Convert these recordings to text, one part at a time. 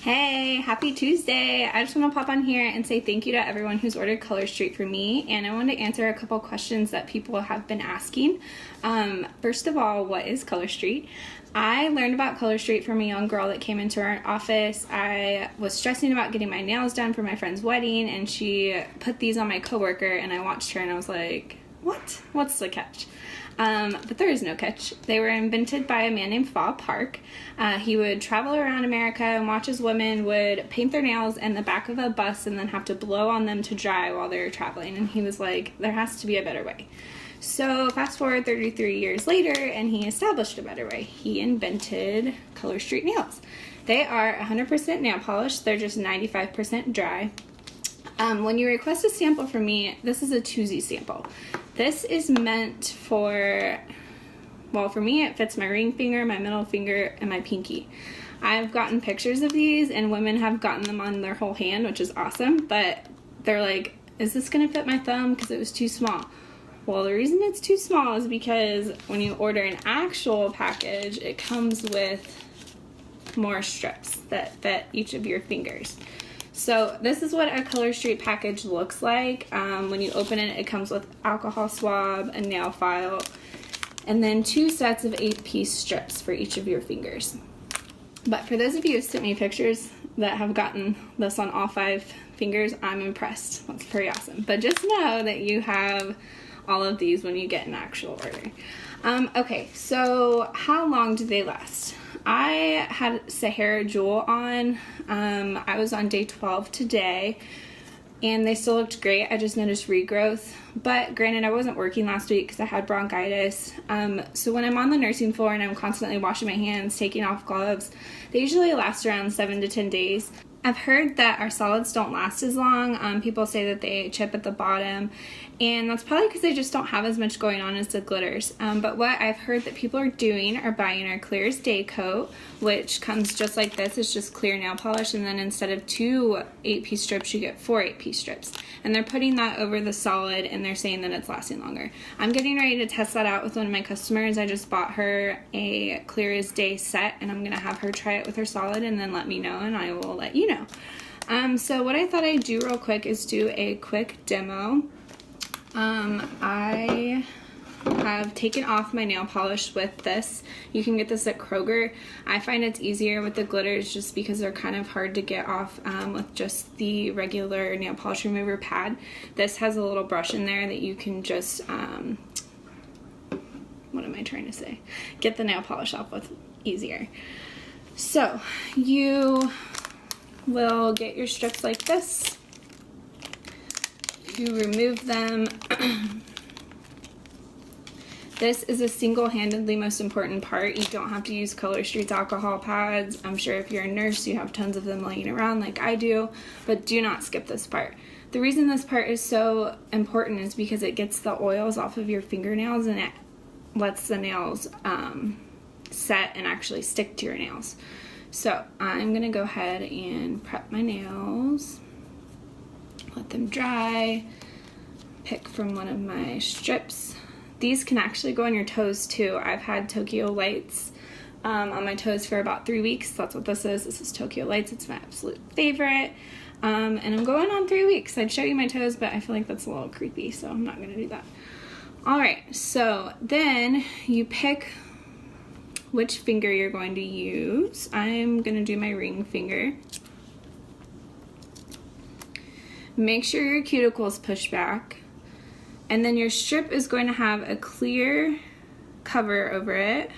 Hey, happy Tuesday. I just want to pop on here and say thank you to everyone who's ordered Color Street for me, and I wanted to answer a couple questions that people have been asking. First of all, what is Color Street? I learned about Color Street from a young girl that came into our office. I was stressing about getting my nails done for my friend's wedding, and she put these on my coworker, and I watched her and I was like, what? What's the catch? But there is no catch. They were invented by a man named Fa Park. He would travel around America and watch as women would paint their nails in the back of a bus and then have to blow on them to dry while they were traveling. And he was like, there has to be a better way. So fast forward 33 years later, and he established a better way. He invented Color Street nails. They are 100% nail polish. They're just 95% dry. When you request a sample from me, this is a 2Z sample. This is meant for, well, for me it fits my ring finger, my middle finger, and my pinky. I've gotten pictures of these, and women have gotten them on their whole hand, which is awesome, but they're like, is this going to fit my thumb because it was too small? Well, the reason it's too small is because when you order an actual package, it comes with more strips that fit each of your fingers. So this is what a Color Street package looks like. When you open it, it comes with alcohol swab, a nail file, and then 2 sets of 8-piece strips for each of your fingers. But for those of you who sent me pictures that have gotten this on all 5 fingers, I'm impressed. That's pretty awesome. But just know that you have all of these when you get an actual order. Okay, so how long do they last? I had Sahara Jewel on. I was on day 12 today, and they still looked great. I just noticed regrowth, but granted, I wasn't working last week because I had bronchitis. So when I'm on the nursing floor and I'm constantly washing my hands, taking off gloves, they usually last around 7 to 10 days. I've heard that our solids don't last as long. People say that they chip at the bottom, and that's probably because they just don't have as much going on as the glitters. But what I've heard that people are doing are buying our Clear as Day coat, which comes just like this. It's just clear nail polish, and then instead of 2 8-piece strips, you get 4 8-piece strips. And they're putting that over the solid, and they're saying that it's lasting longer. I'm getting ready to test that out with one of my customers. I just bought her a Clear as Day set, and I'm going to have her try it with her solid and then let me know, and I will let you know. So what I thought I'd do real quick is do a quick demo. I have taken off my nail polish with this. You can get this at Kroger. I find it's easier with the glitters just because they're kind of hard to get off with just the regular nail polish remover pad. This has a little brush in there that you can just, what am I trying to say? Get the nail polish off with easier. So you will get your strips like this. You remove them. This is a single-handedly most important part. You don't have to use Color Street's alcohol pads. I'm sure if you're a nurse, you have tons of them laying around like I do, but do not skip this part. The reason this part is so important is because it gets the oils off of your fingernails, and it lets the nails set and actually stick to your nails. So I'm gonna go ahead and prep my nails, let them dry, pick from one of my strips. These can actually go on your toes too. I've had Tokyo Lights on my toes for about 3 weeks. That's what this is. This is Tokyo Lights. It's my absolute favorite. And I'm going on 3 weeks. I'd show you my toes, but I feel like that's a little creepy, so I'm not gonna do that. All right, so then you pick which finger you're going to use. I'm gonna do my ring finger. Make sure your cuticles push back, and then your strip is going to have a clear cover over it.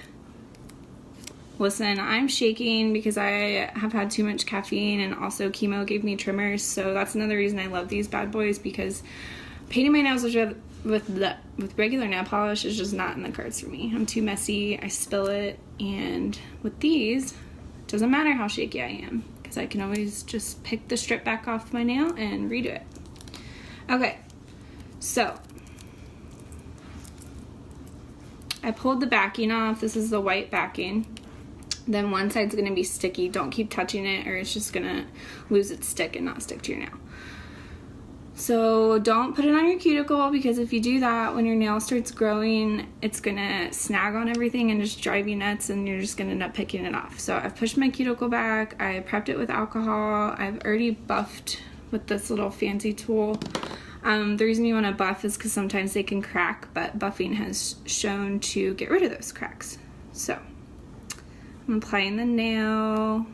Listen, I'm shaking because I have had too much caffeine, and also chemo gave me tremors, so that's another reason I love these bad boys, because painting my nails with regular nail polish is just not in the cards for me. I'm too messy, I spill it, and with these, it doesn't matter how shaky I am, because I can always just pick the strip back off my nail and redo it. Okay, so I pulled the backing off. This is the white backing. Then one side's gonna be sticky. Don't keep touching it or it's just gonna lose its stick and not stick to your nail. So don't put it on your cuticle, because if you do that, when your nail starts growing, it's gonna snag on everything and just drive you nuts, and you're just gonna end up picking it off. So I've pushed my cuticle back, I prepped it with alcohol, I've already buffed with this little fancy tool. The reason you want to buff is because sometimes they can crack, but buffing has shown to get rid of those cracks. So I'm applying the nail.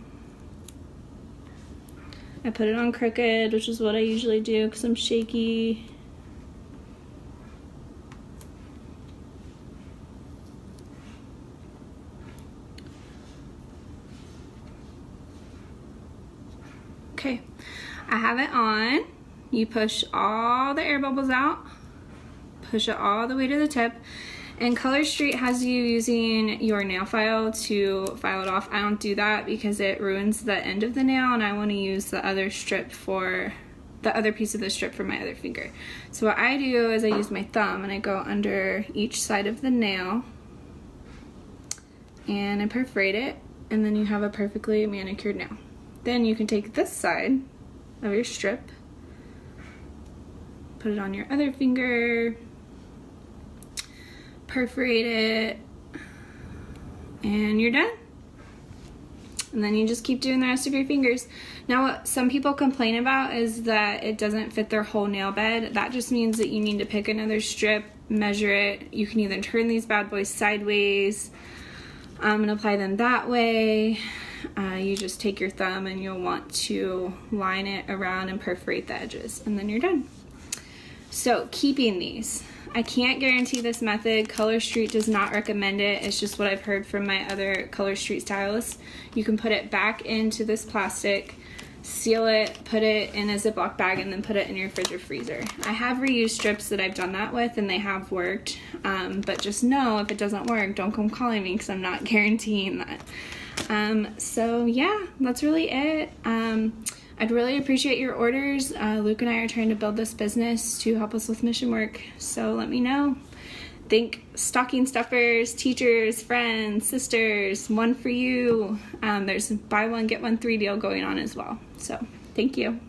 I put it on crooked, which is what I usually do because I'm shaky. Okay, I have it on. You push all the air bubbles out, push it all the way to the tip, and Color Street has you using your nail file to file it off. I don't do that because it ruins the end of the nail, and I want to use the other strip for the other piece of the strip for my other finger. So what I do is I use my thumb and I go under each side of the nail and I perforate it, and then you have a perfectly manicured nail. Then you can take this side of your strip, put it on your other finger, perforate it, and you're done. And then you just keep doing the rest of your fingers. Now what some people complain about is that it doesn't fit their whole nail bed. That just means that you need to pick another strip, measure it. You can either turn these bad boys sideways and apply them that way. You just take your thumb and you'll want to line it around and perforate the edges, and then you're done. So keeping these, I can't guarantee this method. Color Street does not recommend it. It's just what I've heard from my other Color Street stylists. You can put it back into this plastic, seal it, put it in a Ziploc bag, and then put it in your fridge or freezer. I have reused strips that I've done that with, and they have worked. But just know if it doesn't work, don't come calling me because I'm not guaranteeing that. So yeah, that's really it. I'd really appreciate your orders. Luke and I are trying to build this business to help us with mission work, so let me know. Think stocking stuffers, teachers, friends, sisters, one for you. There's buy one, get one free deal going on as well. So thank you.